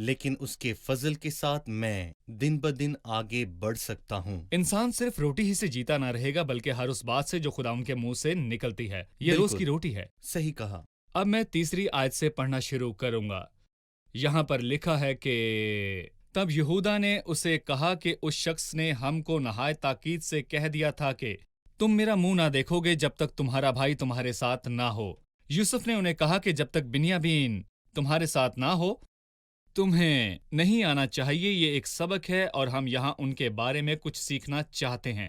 لیکن اس کے فضل کے ساتھ میں دن بدن آگے بڑھ سکتا ہوں۔ انسان صرف روٹی ہی سے جیتا نہ رہے گا بلکہ ہر اس بات سے جو خدا ان کے منہ سے نکلتی ہے۔ یہ روز بالکل کی روٹی ہے۔ صحیح کہا۔ اب میں تیسری آیت سے پڑھنا شروع کروں گا۔ یہاں پر لکھا ہے کہ تب یہودا نے اسے کہا کہ اس شخص نے ہم کو نہایت تاکید سے کہہ دیا تھا کہ تم میرا منہ نہ دیکھو گے جب تک تمہارا بھائی تمہارے ساتھ نہ ہو۔ یوسف نے انہیں کہا کہ جب تک بنیامین تمہارے ساتھ نہ ہو تمہیں نہیں آنا چاہیے۔ یہ ایک سبق ہے اور ہم یہاں ان کے بارے میں کچھ سیکھنا چاہتے ہیں۔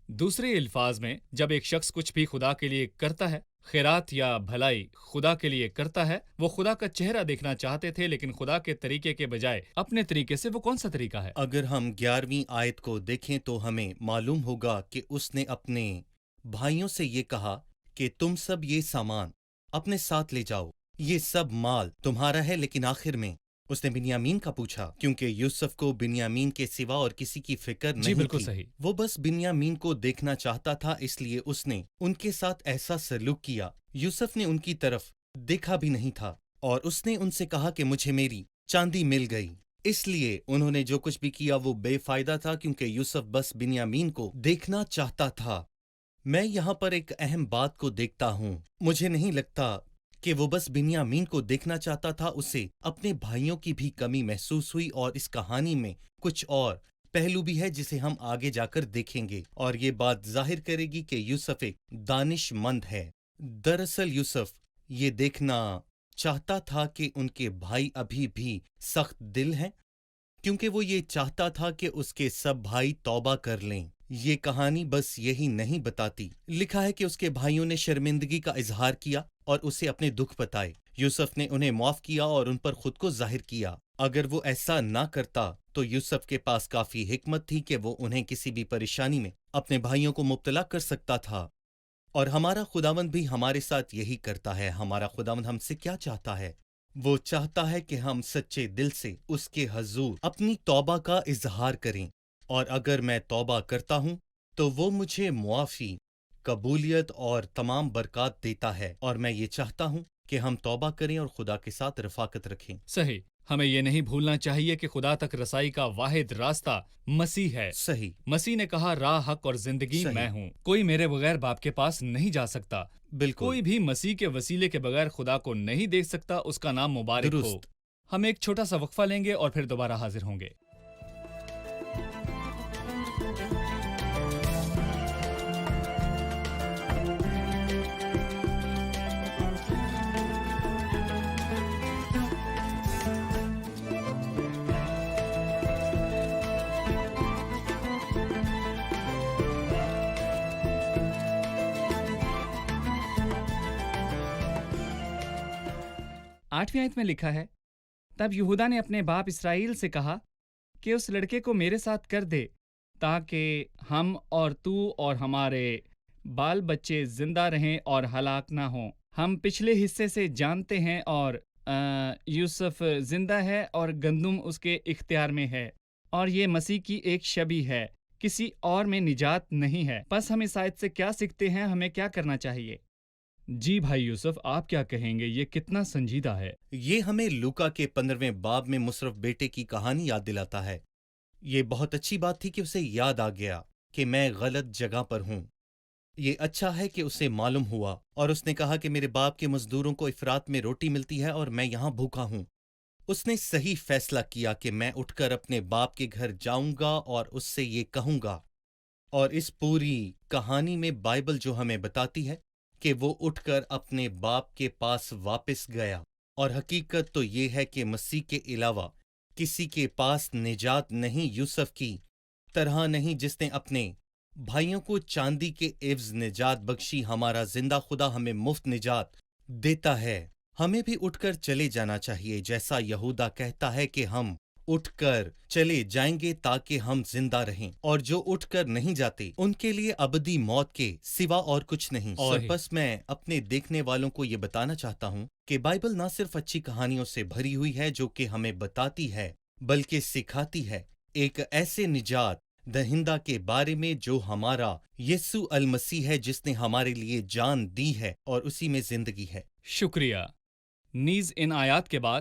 دوسرے الفاظ میں جب ایک شخص کچھ بھی خدا کے لیے کرتا ہے، خیرات یا بھلائی خدا کے لیے کرتا ہے، وہ خدا کا چہرہ دیکھنا چاہتے تھے لیکن خدا کے طریقے کے بجائے اپنے طریقے سے۔ وہ کون سا طریقہ ہے؟ اگر ہم 11ویں آیت کو دیکھیں تو ہمیں معلوم ہوگا کہ اس نے اپنے بھائیوں سے یہ کہا کہ تم سب یہ سامان اپنے ساتھ لے جاؤ، یہ سب مال تمہارا ہے۔ لیکن آخر میں اس نے بنیامین کا پوچھا کیونکہ یوسف کو بنیامین کے سوا اور کسی کی فکر نہیں بالکل تھی۔ صحیح۔ وہ بس بنیامین کو دیکھنا چاہتا تھا، اس لیے اس نے ان کے ساتھ ایسا سلوک کیا۔ یوسف نے ان کی طرف دیکھا بھی نہیں تھا اور اس نے ان سے کہا کہ مجھے میری چاندی مل گئی۔ اس لیے انہوں نے جو کچھ بھی کیا وہ بے فائدہ تھا کیونکہ یوسف بس بنیامین کو دیکھنا چاہتا تھا۔ میں یہاں پر ایک اہم بات کو دیکھتا ہوں۔ مجھے نہیں لگتا کہ وہ بس بنیامین کو دیکھنا چاہتا تھا، اسے اپنے بھائیوں کی بھی کمی محسوس ہوئی، اور اس کہانی میں کچھ اور پہلو بھی ہے جسے ہم آگے جا کر دیکھیں گے، اور یہ بات ظاہر کرے گی کہ یوسف ایک دانش مند ہے۔ دراصل یوسف یہ دیکھنا چاہتا تھا کہ ان کے بھائی ابھی بھی سخت دل ہیں، کیونکہ وہ یہ چاہتا تھا کہ اس کے سب بھائی توبہ کر لیں۔ یہ کہانی بس یہی نہیں بتاتی۔ لکھا ہے کہ اس کے بھائیوں نے شرمندگی کا اظہار کیا اور اسے اپنے دکھ بتائے۔ یوسف نے انہیں معاف کیا اور ان پر خود کو ظاہر کیا۔ اگر وہ ایسا نہ کرتا تو یوسف کے پاس کافی حکمت تھی کہ وہ انہیں کسی بھی پریشانی میں اپنے بھائیوں کو مبتلا کر سکتا تھا۔ اور ہمارا خداوند بھی ہمارے ساتھ یہی کرتا ہے۔ ہمارا خداوند ہم سے کیا چاہتا ہے؟ وہ چاہتا ہے کہ ہم سچے دل سے اس کے حضور اپنی توبہ کا اظہار کریں، اور اگر میں توبہ کرتا ہوں تو وہ مجھے معافی، قبولیت اور تمام برکات دیتا ہے، اور میں یہ چاہتا ہوں کہ ہم توبہ کریں اور خدا کے ساتھ رفاقت رکھیں۔ صحیح۔ ہمیں یہ نہیں بھولنا چاہیے کہ خدا تک رسائی کا واحد راستہ مسیح ہے۔ صحیح۔ مسیح نے کہا راہ، حق اور زندگی صحیح۔ میں ہوں، کوئی میرے بغیر باپ کے پاس نہیں جا سکتا۔ بالکل کوئی بھی مسیح کے وسیلے کے بغیر خدا کو نہیں دیکھ سکتا۔ اس کا نام مبارک ہو۔ درست۔ ہم ایک چھوٹا سا وقفہ لیں گے اور پھر دوبارہ حاضر ہوں گے۔ آٹھویں آیت میں لکھا ہے، تب یہودا نے اپنے باپ اسرائیل سے کہا کہ اس لڑکے کو میرے ساتھ کر دے تاکہ ہم اور تو اور ہمارے بال بچے زندہ رہیں اور ہلاک نہ ہوں۔ ہم پچھلے حصے سے جانتے ہیں اور یوسف زندہ ہے اور گندم اس کے اختیار میں ہے، اور یہ مسیح کی ایک شبیہ ہے، کسی اور میں نجات نہیں ہے۔ بس ہم اس آیت سے کیا سیکھتے ہیں؟ ہمیں کیا کرنا چاہیے؟ جی بھائی یوسف، آپ کیا کہیں گے؟ یہ کتنا سنجیدہ ہے۔ یہ ہمیں لوکا کے 15ویں باب میں مصرف بیٹے کی کہانی یاد دلاتا ہے۔ یہ بہت اچھی بات تھی کہ اسے یاد آ گیا کہ میں غلط جگہ پر ہوں۔ یہ اچھا ہے کہ اسے معلوم ہوا، اور اس نے کہا کہ میرے باپ کے مزدوروں کو افراط میں روٹی ملتی ہے اور میں یہاں بھوکا ہوں۔ اس نے صحیح فیصلہ کیا کہ میں اٹھ کر اپنے باپ کے گھر جاؤں گا اور اس سے یہ کہوں گا۔ اور اس پوری کہانی میں بائبل جو ہمیں بتاتی ہے کہ وہ اٹھ کر اپنے باپ کے پاس واپس گیا، اور حقیقت تو یہ ہے کہ مسیح کے علاوہ کسی کے پاس نجات نہیں، یوسف کی طرح نہیں جس نے اپنے بھائیوں کو چاندی کے عوض نجات بخشی۔ ہمارا زندہ خدا ہمیں مفت نجات دیتا ہے۔ ہمیں بھی اٹھ کر چلے جانا چاہیے، جیسا یہودا کہتا ہے کہ ہم اٹھ کر چلے جائیں گے تاکہ ہم زندہ رہیں، اور جو اٹھ کر نہیں جاتے ان کے لیے ابدی موت کے سوا اور کچھ نہیں۔ اور صحیح۔ بس میں اپنے دیکھنے والوں کو یہ بتانا چاہتا ہوں کہ بائبل نہ صرف اچھی کہانیوں سے بھری ہوئی ہے جو کہ ہمیں بتاتی ہے، بلکہ سکھاتی ہے ایک ایسے نجات دہندہ کے بارے میں جو ہمارا یسوع المسیح ہے، جس نے ہمارے لیے جان دی ہے اور اسی میں زندگی ہے۔ شکریہ۔ نیز ان آیات کے بعد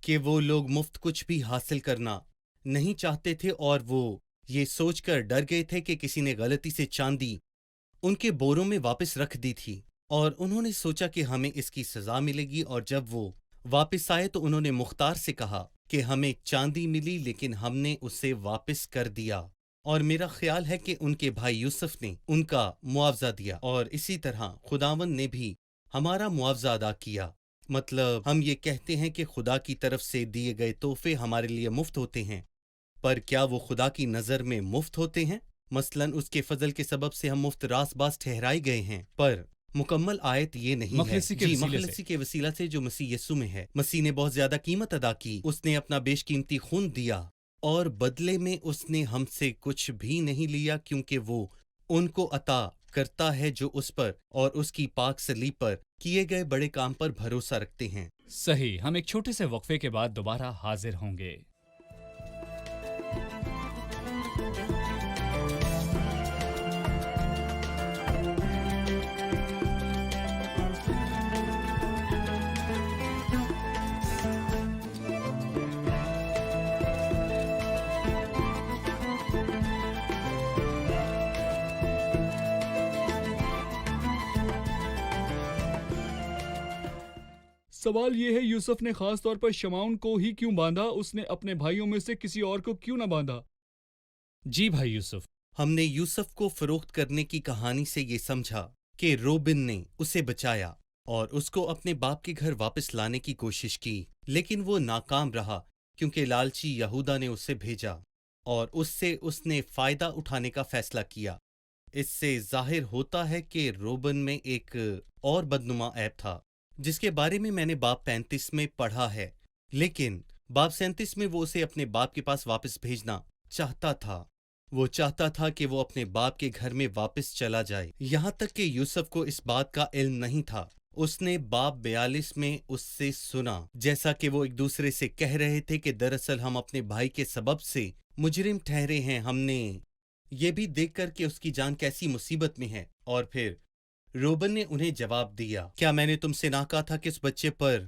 کہ وہ لوگ مفت کچھ بھی حاصل کرنا نہیں چاہتے تھے اور وہ یہ سوچ کر ڈر گئے تھے کہ کسی نے غلطی سے چاندی ان کے بوروں میں واپس رکھ دی تھی، اور انہوں نے سوچا کہ ہمیں اس کی سزا ملے گی، اور جب وہ واپس آئے تو انہوں نے مختار سے کہا کہ ہمیں چاندی ملی لیکن ہم نے اسے واپس کر دیا، اور میرا خیال ہے کہ ان کے بھائی یوسف نے ان کا معاوضہ دیا، اور اسی طرح خداوند نے بھی ہمارا معاوضہ ادا کیا۔ مطلب ہم یہ کہتے ہیں کہ خدا کی طرف سے دیے گئے تحفے ہمارے لیے مفت ہوتے ہیں، پر کیا وہ خدا کی نظر میں مفت ہوتے ہیں؟ مثلاً اس کے فضل کے سبب سے ہم مفت راس باز ٹھہرائے گئے ہیں، پر مکمل آیت یہ نہیں ہے۔ مخلصی کے وسیلے سے۔ مخلصی کے وسیلہ سے جو مسیح یسوع میں ہے۔ مسیح نے بہت زیادہ قیمت ادا کی، اس نے اپنا بیش قیمتی خون دیا، اور بدلے میں اس نے ہم سے کچھ بھی نہیں لیا، کیونکہ وہ ان کو عطا کرتا ہے جو اس پر اور اس کی پاک صلیب پر کیے گئے بڑے کام پر بھروسہ رکھتے ہیں۔ صحیح، ہم ایک چھوٹے سے وقفے کے بعد دوبارہ حاضر ہوں گے۔ سوال یہ ہے، یوسف نے خاص طور پر شمعون کو ہی کیوں باندھا؟ اس نے اپنے بھائیوں میں سے کسی اور کو کیوں نہ باندھا؟ جی بھائی یوسف۔ ہم نے یوسف کو فروخت کرنے کی کہانی سے یہ سمجھا کہ روبن نے اسے بچایا اور اس کو اپنے باپ کے گھر واپس لانے کی کوشش کی، لیکن وہ ناکام رہا کیونکہ لالچی یہودا نے اسے بھیجا اور اس سے اس نے فائدہ اٹھانے کا فیصلہ کیا۔ اس سے ظاہر ہوتا ہے کہ روبن میں ایک اور بدنما عیب تھا جس کے بارے میں نے باب 35 میں پڑھا ہے، لیکن باب 37 میں وہ اسے اپنے باپ کے پاس واپس بھیجنا چاہتا تھا۔ وہ چاہتا تھا کہ وہ اپنے باپ کے گھر میں واپس چلا جائے، یہاں تک کہ یوسف کو اس بات کا علم نہیں تھا۔ اس نے باب 42 میں اس سے سنا جیسا کہ وہ ایک دوسرے سے کہہ رہے تھے کہ دراصل ہم اپنے بھائی کے سبب سے مجرم ٹھہرے ہیں، ہم نے یہ بھی دیکھ کر کہ اس کی جان کیسی مصیبت میں ہے۔ اور پھر روبن نے انہیں جواب دیا، کیا میں نے تم سے نہ کہا تھا کہ اس بچے پر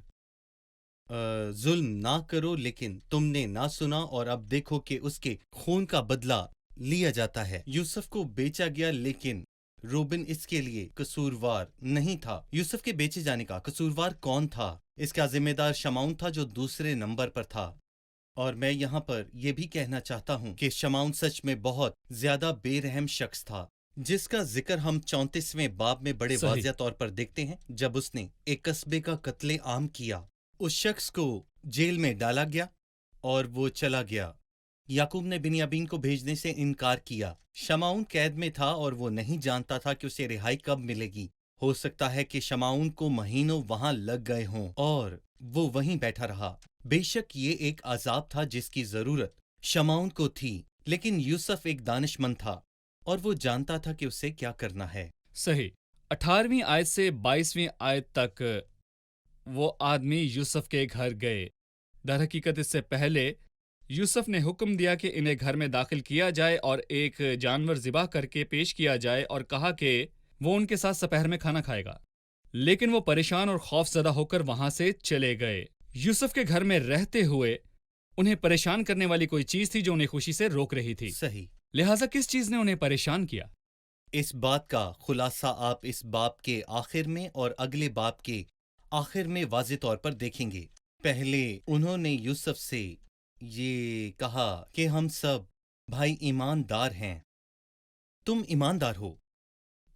ظلم نہ کرو؟ لیکن تم نے نہ سنا، اور اب دیکھو کہ اس کے خون کا بدلہ لیا جاتا ہے۔ یوسف کو بیچا گیا، لیکن روبن اس کے لیے قصوروار نہیں تھا۔ یوسف کے بیچے جانے کا قصوروار کون تھا؟ اس کا ذمہ دار شمعون تھا جو دوسرے نمبر پر تھا۔ اور میں یہاں پر یہ بھی کہنا چاہتا ہوں کہ شمعون سچ میں بہت زیادہ بے رحم شخص تھا، جس کا ذکر ہم 34ویں باب میں بڑے صحیح۔ واضح طور پر دیکھتے ہیں، جب اس نے ایک قصبے کا قتل عام کیا۔ اس شخص کو جیل میں ڈالا گیا اور وہ چلا گیا۔ یعقوب نے بنیامین کو بھیجنے سے انکار کیا۔ شمعون قید میں تھا اور وہ نہیں جانتا تھا کہ اسے رہائی کب ملے گی۔ ہو سکتا ہے کہ شمعون کو مہینوں وہاں لگ گئے ہوں اور وہ وہیں بیٹھا رہا۔ بے شک یہ ایک عذاب تھا جس کی ضرورت شمعون کو تھی، لیکن یوسف ایک دانش مند تھا اور وہ جانتا تھا کہ اسے کیا کرنا ہے۔ صحیح۔ 18ویں آیت سے 22ویں آیت تک وہ آدمی یوسف کے گھر گئے۔ در حقیقت اس سے پہلے یوسف نے حکم دیا کہ انہیں گھر میں داخل کیا جائے اور ایک جانور ذبح کر کے پیش کیا جائے، اور کہا کہ وہ ان کے ساتھ سپہر میں کھانا کھائے گا، لیکن وہ پریشان اور خوف زدہ ہو کر وہاں سے چلے گئے۔ یوسف کے گھر میں رہتے ہوئے انہیں پریشان کرنے والی کوئی چیز تھی جو انہیں خوشی سے روک رہی تھی۔ صحیح۔ لہٰذا کس چیز نے انہیں پریشان کیا؟ اس بات کا خلاصہ آپ اس باب کے آخر میں اور اگلے باب کے آخر میں واضح طور پر دیکھیں گے۔ پہلے انہوں نے یوسف سے یہ کہا کہ ہم سب بھائی ایماندار ہیں، تم ایماندار ہو،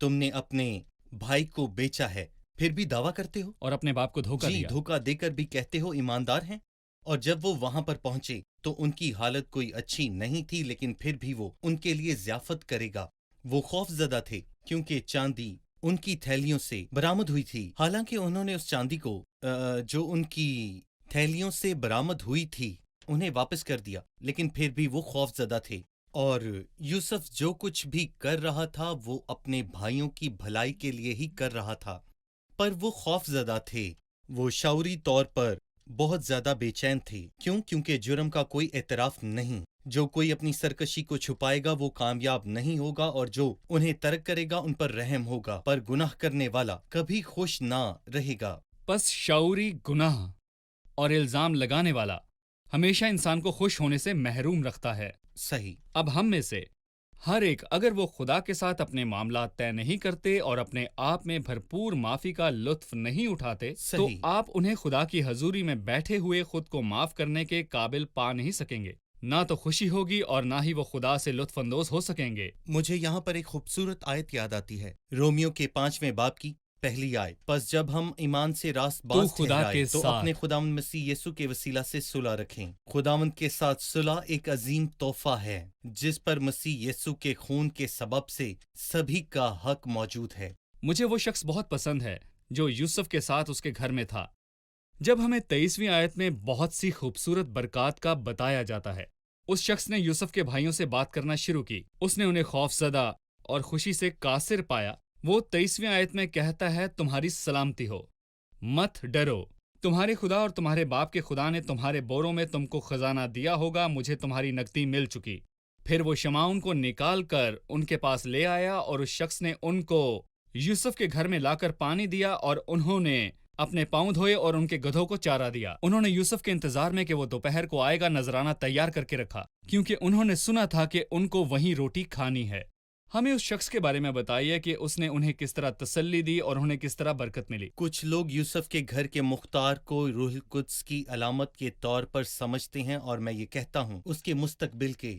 تم نے اپنے بھائی کو بیچا ہے، پھر بھی دعویٰ کرتے ہو، اور اپنے باپ کو دھوکہ جی دیا۔ دھوکہ دے کر بھی کہتے ہو ایماندار ہیں۔ اور جب وہ وہاں پر پہنچے تو ان کی حالت کوئی اچھی نہیں تھی، لیکن پھر بھی وہ ان کے لیے ضیافت کرے گا۔ وہ خوف زدہ تھے کیونکہ چاندی ان کی تھیلیوں سے برآمد ہوئی تھی، حالانکہ انہوں نے اس چاندی کو جو ان کی تھیلیوں سے برآمد ہوئی تھی انہیں واپس کر دیا، لیکن پھر بھی وہ خوف زدہ تھے۔ اور یوسف جو کچھ بھی کر رہا تھا وہ اپنے بھائیوں کی بھلائی کے لیے ہی کر رہا تھا، پر وہ خوف زدہ تھے۔ وہ شعوری طور پر بہت زیادہ بے چین تھے۔ کیوں؟ کیونکہ جرم کا کوئی اعتراف نہیں۔ جو کوئی اپنی سرکشی کو چھپائے گا وہ کامیاب نہیں ہوگا، اور جو انہیں ترک کرے گا ان پر رحم ہوگا، پر گناہ کرنے والا کبھی خوش نہ رہے گا۔ پس شعوری گناہ اور الزام لگانے والا ہمیشہ انسان کو خوش ہونے سے محروم رکھتا ہے۔ صحیح۔ اب ہم میں سے ہر ایک اگر وہ خدا کے ساتھ اپنے معاملات طے نہیں کرتے اور اپنے آپ میں بھرپور معافی کا لطف نہیں اٹھاتے تو صحیح۔ آپ انہیں خدا کی حضوری میں بیٹھے ہوئے خود کو معاف کرنے کے قابل پا نہیں سکیں گے، نہ تو خوشی ہوگی اور نہ ہی وہ خدا سے لطف اندوز ہو سکیں گے۔ مجھے یہاں پر ایک خوبصورت آیت یاد آتی ہے، رومیو کے 5ویں باب کی پہلی آیت، پس جب ہم ایمان سے راست تو باز خدا ٹھہرائے کے تو ساتھ اپنے خداوند مسیح یسوع کے وسیلہ سے صلح رکھیں۔ خداوند کے ساتھ صلح ایک عظیم تحفہ ہے جس پر مسیح یسوع کے خون کے سبب سے سبھی کا حق موجود ہے۔ مجھے وہ شخص بہت پسند ہے جو یوسف کے ساتھ اس کے گھر میں تھا۔ جب ہمیں 23ویں آیت میں بہت سی خوبصورت برکات کا بتایا جاتا ہے، اس شخص نے یوسف کے بھائیوں سے بات کرنا شروع کی۔ اس نے انہیں خوف زدہ اور خوشی سے قاصر پایا۔ وہ 23ویں آیت میں کہتا ہے، تمہاری سلامتی ہو، مت ڈرو، تمہارے خدا اور تمہارے باپ کے خدا نے تمہارے بوروں میں تم کو خزانہ دیا ہوگا، مجھے تمہاری نقدی مل چکی۔ پھر وہ شمعون کو نکال کر ان کے پاس لے آیا اور اس شخص نے ان کو یوسف کے گھر میں لا کر پانی دیا اور انہوں نے اپنے پاؤں دھوئے اور ان کے گدھوں کو چارہ دیا۔ انہوں نے یوسف کے انتظار میں کہ وہ دوپہر کو آئے گا نذرانہ تیار کر کے رکھا، کیونکہ انہوں نے سنا تھا کہ ان کو وہیں روٹی کھانی ہے۔ ہمیں اس شخص کے بارے میں بتائیے کہ اس نے انہیں کس طرح تسلی دی اور انہیں کس طرح برکت ملی۔ کچھ لوگ یوسف کے گھر کے مختار کو روح القدس کی علامت کے طور پر سمجھتے ہیں، اور میں یہ کہتا ہوں اس کے مستقبل کے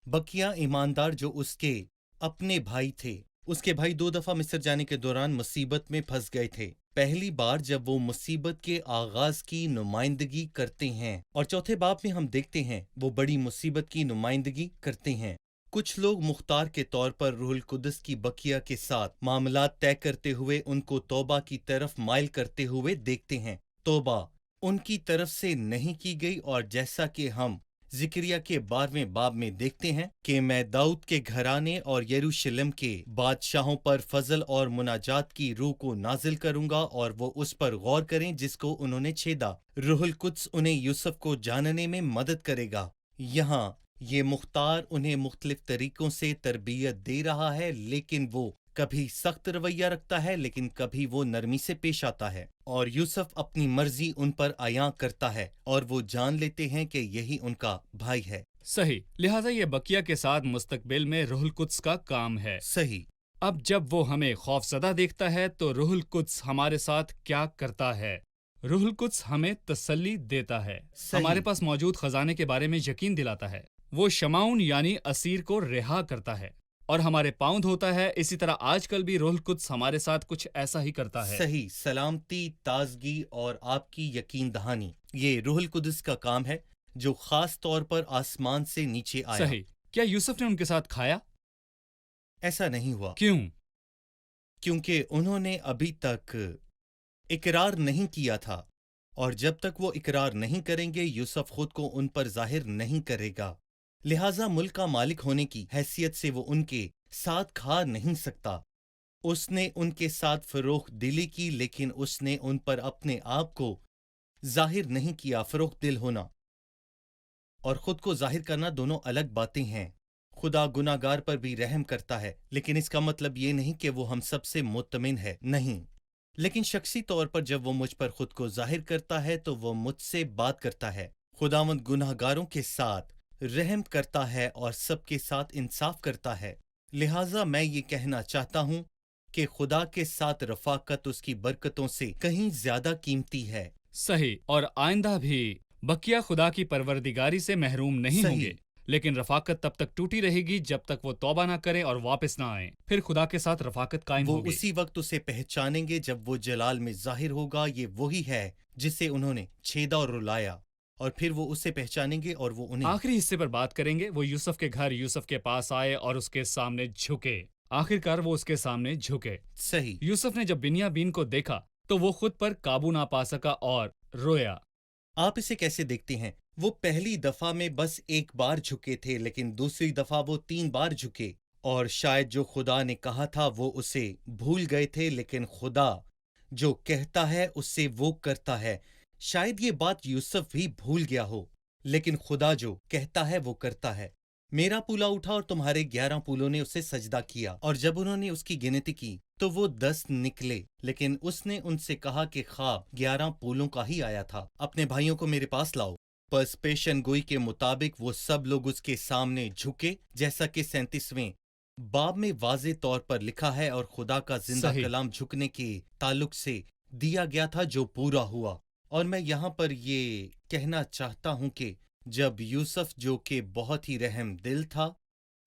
بقیہ ایماندار جو اس کے اپنے بھائی تھے۔ اس کے بھائی 2 دفعہ مصر جانے کے دوران مصیبت میں پھنس گئے تھے۔ پہلی بار جب وہ مصیبت کے آغاز کی نمائندگی کرتے ہیں، اور چوتھے باب میں ہم دیکھتے ہیں وہ بڑی مصیبت کی نمائندگی کرتے ہیں۔ کچھ لوگ مختار کے طور پر روح القدس کی بقیہ کے ساتھ معاملات طے کرتے ہوئے ان کو توبہ کی طرف مائل کرتے ہوئے دیکھتے ہیں۔ توبہ ان کی طرف سے نہیں کی گئی، اور جیسا کہ ہم زکریا کے 12ویں باب میں دیکھتے ہیں کہ میں داؤد کے گھرانے اور یروشلم کے بادشاہوں پر فضل اور مناجات کی روح کو نازل کروں گا، اور وہ اس پر غور کریں جس کو انہوں نے چھیدا۔ روح القدس انہیں یوسف کو جاننے میں مدد کرے گا۔ یہاں یہ مختار انہیں مختلف طریقوں سے تربیت دے رہا ہے، لیکن وہ کبھی سخت رویہ رکھتا ہے، لیکن کبھی وہ نرمی سے پیش آتا ہے، اور یوسف اپنی مرضی ان پر عیاں کرتا ہے، اور وہ جان لیتے ہیں کہ یہی ان کا بھائی ہے۔ صحیح، لہٰذا یہ بقیہ کے ساتھ مستقبل میں روح القدس کا کام ہے۔ صحیح۔ اب جب وہ ہمیں خوف زدہ دیکھتا ہے تو روح القدس ہمارے ساتھ کیا کرتا ہے؟ روح القدس ہمیں تسلی دیتا ہے، صحیح۔ ہمارے پاس موجود خزانے کے بارے میں یقین دلاتا ہے، وہ شمعون یعنی اسیر کو رہا کرتا ہے اور ہمارے پاؤں دھوتا ہے۔ اسی طرح آج کل بھی روح القدس ہمارے ساتھ کچھ ایسا ہی کرتا ہے۔ صحیح، سلامتی، تازگی اور آپ کی یقین دہانی، یہ روح القدس کا کام ہے جو خاص طور پر آسمان سے نیچے آیا۔ صحیح، کیا یوسف نے ان کے ساتھ کھایا؟ ایسا نہیں ہوا، کیوں؟ کیونکہ انہوں نے ابھی تک اقرار نہیں کیا تھا، اور جب تک وہ اقرار نہیں کریں گے یوسف خود کو ان پر ظاہر نہیں کرے گا۔ لہٰذا ملک کا مالک ہونے کی حیثیت سے وہ ان کے ساتھ کھا نہیں سکتا۔ اس نے ان کے ساتھ فروخت دلی کی، لیکن اس نے ان پر اپنے آپ کو ظاہر نہیں کیا۔ فروخت دل ہونا اور خود کو ظاہر کرنا دونوں الگ باتیں ہیں۔ خدا گناہ گار پر بھی رحم کرتا ہے، لیکن اس کا مطلب یہ نہیں کہ وہ ہم سب سے مطمئن ہے، نہیں۔ لیکن شخصی طور پر جب وہ مجھ پر خود کو ظاہر کرتا ہے تو وہ مجھ سے بات کرتا ہے۔ خداوند گناہ گاروں کے ساتھ رحم کرتا ہے اور سب کے ساتھ انصاف کرتا ہے۔ لہٰذا میں یہ کہنا چاہتا ہوں کہ خدا کے ساتھ رفاقت اس کی برکتوں سے کہیں زیادہ قیمتی ہے۔ صحیح، اور آئندہ بھی بقیہ خدا کی پروردگاری سے محروم نہیں ہوں گے، لیکن رفاقت تب تک ٹوٹی رہے گی جب تک وہ توبہ نہ کریں اور واپس نہ آئیں۔ پھر خدا کے ساتھ رفاقت قائم وہ ہوگی۔ اسی وقت اسے پہچانیں گے جب وہ جلال میں ظاہر ہوگا۔ یہ وہی ہے جسے انہوں نے چھیدا اور رلایا، اور پھر وہ اسے پہچانیں گے اور وہ انہیں۔ آخری حصے پر بات کریں گے۔ وہ یوسف کے گھر یوسف کے پاس آئے اور اس کے سامنے جھکے۔ آخرکار وہ اس کے سامنے جھکے۔ صحیح۔ یوسف نے جب بنیامین کو دیکھا تو وہ خود پر قابو نہ پا سکا اور رویا۔ آپ اسے کیسے دیکھتے ہیں؟ وہ پہلی دفعہ میں بس ایک بار جھکے تھے، لیکن دوسری دفعہ وہ 3 بار جھکے، اور شاید جو خدا نے کہا تھا وہ اسے بھول گئے تھے، لیکن خدا جو کہتا ہے اس سے وہ کرتا ہے۔ شاید یہ بات یوسف بھی بھول گیا ہو، لیکن خدا جو کہتا ہے وہ کرتا ہے۔ میرا پولا اٹھا اور تمہارے 11 پولوں نے اسے سجدہ کیا، اور جب انہوں نے اس کی گنتی کی تو وہ 10 نکلے، لیکن اس نے ان سے کہا کہ خواب 11 پھولوں کا ہی آیا تھا، اپنے بھائیوں کو میرے پاس لاؤ۔ پس پیشن گوئی کے مطابق وہ سب لوگ اس کے سامنے جھکے، جیسا کہ 37ویں باب میں واضح طور پر لکھا ہے، اور خدا کا زندہ صحیح۔ کلام جھکنے کے تعلق سے دیا گیا تھا جو پورا ہوا۔ اور میں یہاں پر یہ کہنا چاہتا ہوں کہ جب یوسف، جو کہ بہت ہی رحم دل تھا،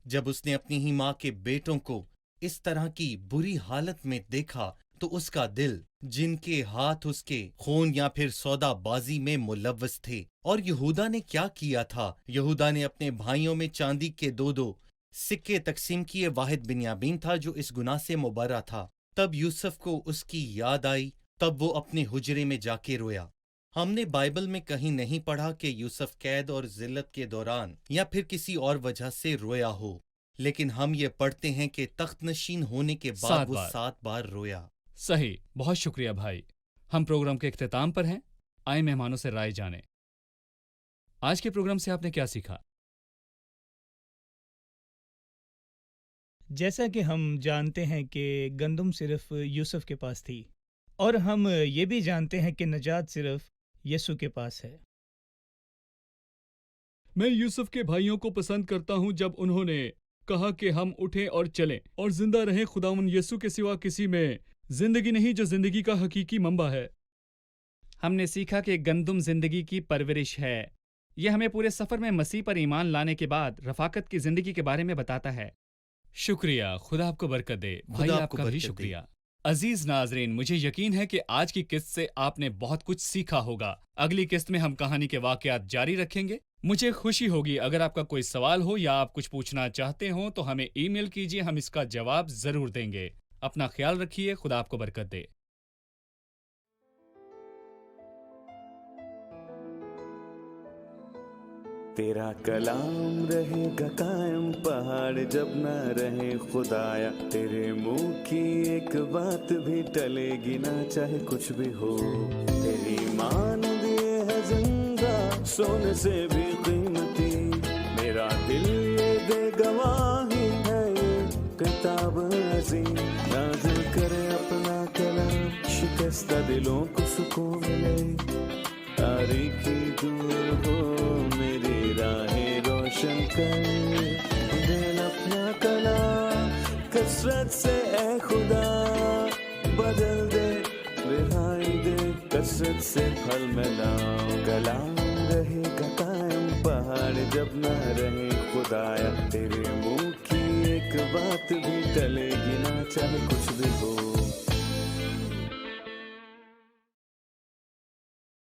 جب اس نے اپنی ہی ماں کے بیٹوں کو اس طرح کی بری حالت میں دیکھا، تو اس کا دل، جن کے ہاتھ اس کے خون یا پھر سودا بازی میں ملوث تھے۔ اور یہودا نے کیا کیا تھا؟ یہودا نے اپنے بھائیوں میں چاندی کے 2 سکے تقسیم کیے، واحد بنیامین تھا جو اس گناہ سے مبرہ تھا۔ تب یوسف کو اس کی یاد آئی، تب وہ اپنے حجرے میں جا کے رویا۔ ہم نے بائبل میں کہیں نہیں پڑھا کہ یوسف قید اور ذلت کے دوران یا پھر کسی اور وجہ سے رویا ہو، لیکن ہم یہ پڑھتے ہیں کہ تخت نشین ہونے کے بعد 7 وہ بار 7 بار رویا۔ صحیح، بہت شکریہ بھائی۔ ہم پروگرام کے اختتام پر ہیں، آئے مہمانوں سے رائے جانیں۔ آج کے پروگرام سے آپ نے کیا سیکھا؟ جیسا کہ ہم جانتے ہیں کہ گندم صرف یوسف کے پاس تھی، اور ہم یہ بھی جانتے ہیں کہ نجات صرف یسوع کے پاس ہے۔ میں یوسف کے بھائیوں کو پسند کرتا ہوں جب انہوں نے کہا کہ ہم اٹھیں اور چلیں اور زندہ رہیں، خداوند یسوع کے سوا کسی میں زندگی نہیں جو زندگی کا حقیقی منبع ہے۔ ہم نے سیکھا کہ گندم زندگی کی پرورش ہے۔ یہ ہمیں پورے سفر میں مسیح پر ایمان لانے کے بعد رفاقت کی زندگی کے بارے میں بتاتا ہے۔ شکریہ، خدا آپ کو برکت دے۔ بھائی خدا آپ آپ کو کا بھی برکت دے۔ شکریہ۔ عزیز ناظرین، مجھے یقین ہے کہ آج کی قسط سے آپ نے بہت کچھ سیکھا ہوگا۔ اگلی قسط میں ہم کہانی کے واقعات جاری رکھیں گے۔ مجھے خوشی ہوگی اگر آپ کا کوئی سوال ہو یا آپ کچھ پوچھنا چاہتے ہوں تو ہمیں ای میل کیجیے، ہم اس کا جواب ضرور دیں گے۔ اپنا خیال رکھیے، خدا آپ کو برکت دے۔ تیرا کلام رہے گا قائم، پہاڑ جب نہ رہے خدایا، تیرے منہ کی ایک بات بھی ٹلے گی نہ، چاہے کچھ بھی ہو۔ تیری مان دیے ہے زندہ، سونے سے بھی قیمتی، میرا دل یہ دے گواہی ہے، یہ کتاب عظیم نازل کرے اپنا کلام، شکستہ دلوں کو سکون ملے، تاریکی دور ہو میری راہیں روشن کر، دل اپنا کلام کثرت سے اے خدا بدل دے، رہائی دے کثرت سے پھل ملاؤ۔ کلام رہے گا قائم، پہاڑ جب نہ رہے خدایا، تیرے منہ کی ایک بات بھی ٹلے گی نہ، چاہے کچھ بھی ہو۔